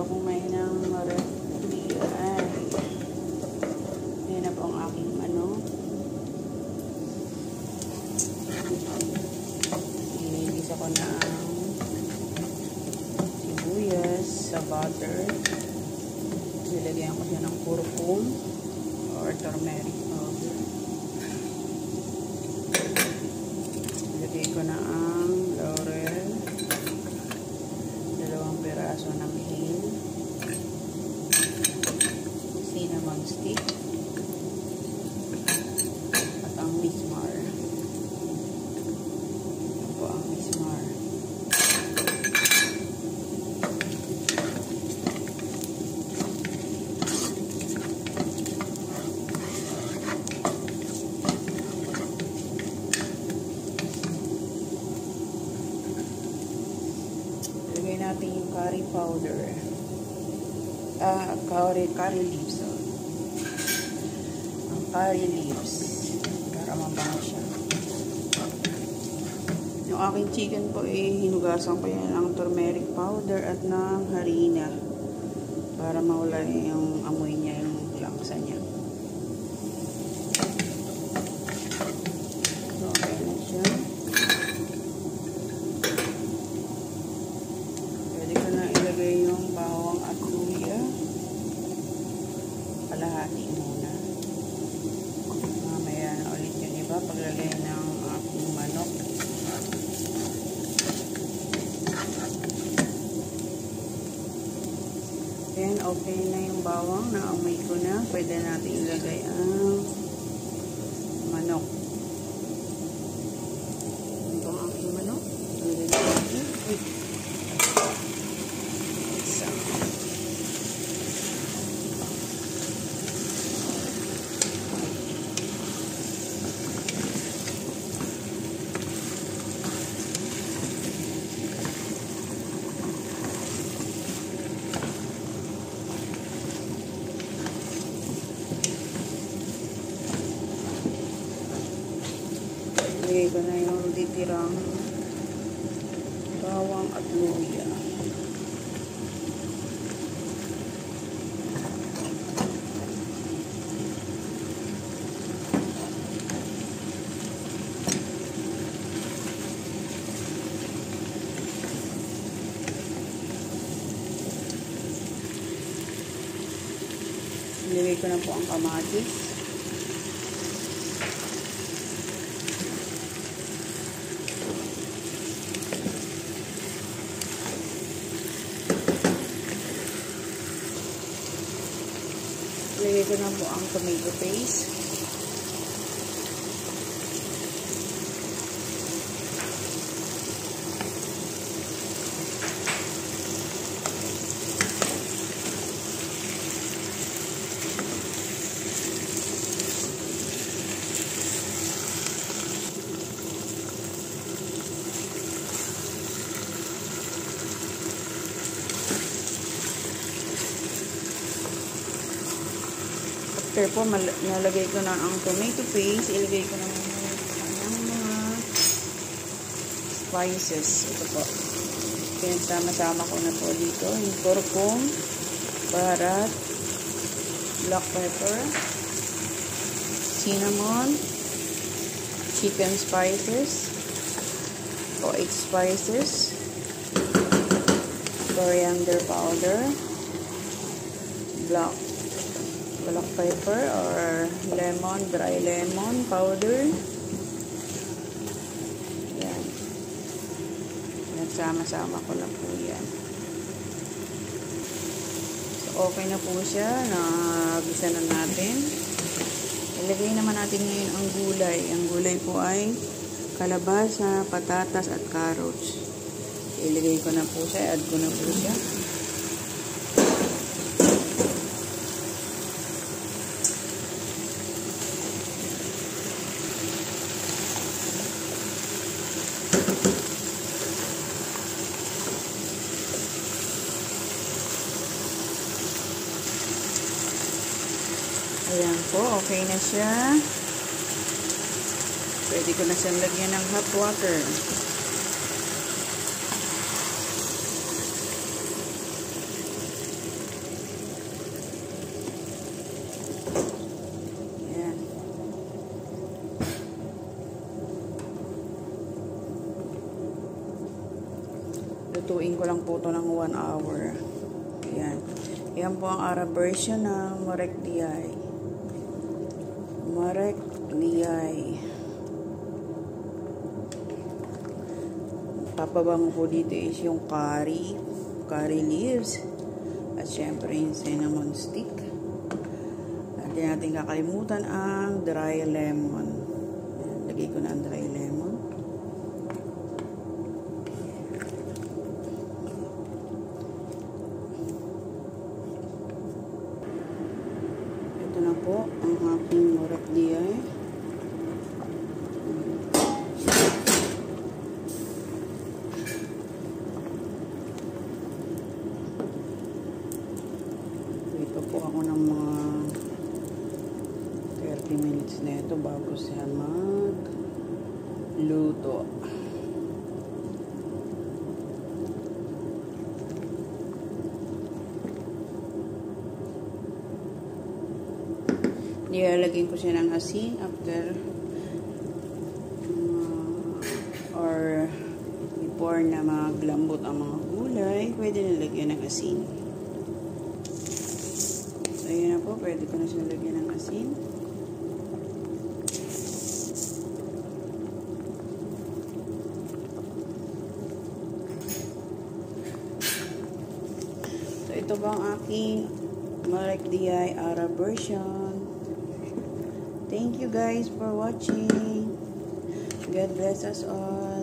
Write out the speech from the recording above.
kumain ng refri. Ay, yan na po ang aking Iligis ako na ang sibuyas sa butter. Nilagyan ko siya ng curcum or turmeric powder. Nilagay ko na ang laurel. 2 piraso ng hill. Cinnamon stick. At ang mismar. Ito po ang mismar. Lagay natin yung curry powder. Curry leaves. Ang curry leaves. Para mabango siya. Yung aking chicken po hinugasan ko yan ng turmeric powder at ng harina. Para mawala yung amoy niya, yung langsa niya. So, okay na siya. Yung bawang at luya. Kalahati muna. Mamaya na ulit yung iba. Paglagay ng aking manok. Then, okay na yung bawang. Naamoy ko na. Pwede natin ilagay ang manok. Ito ang aking manok. Ilagay natin. Ilagay ko na yung titirang bawang at luya. Ilagay ko na po ang kamatis. Ilagay ko na po ang tomato paste. After po, nalagay ko na ang tomato paste, ilagay ko na ang mga spices. Ito po. Pinagsama-sama ko na po dito. Yung curcum, baharat, black pepper, cinnamon, chicken spices, o 8 spices, coriander powder, black pepper or dry lemon powder. Yan. Nagsama-sama ko na po yan. So, okay na po siya. Nagisa na natin. Ilagay naman natin ngayon ang gulay. Ang gulay po ay kalabasa, patatas at carrots. Ilagay ko na po siya. Add ko na po siya. Ayan po, okay na siya. Pwede ko na siyang lagyan ng hot water. lulutuin ko lang po ito ng 1 hour. Ayan. Yan po ang Arab version ng Marek Diyay. Marek Diyay. Papabango po dito is yung curry leaves, at syempre yung cinnamon stick. At di natin kakalimutan ang dry lemon. Lagay ko na ang dry lemon. Ito na po ang aking Marek Diyay. Ito po ako ng mga 30 minutes na ito bago siya magluto. Nilalagyan ko siya ng asin after or before na maglambot ang mga gulay, pwede nilagyan ng asin. So, ayan na po. Pwede ko na siya lagyan ng asin. So, ito ba ang aking Marek Diyay Arab version. Thank you guys for watching. God bless us all.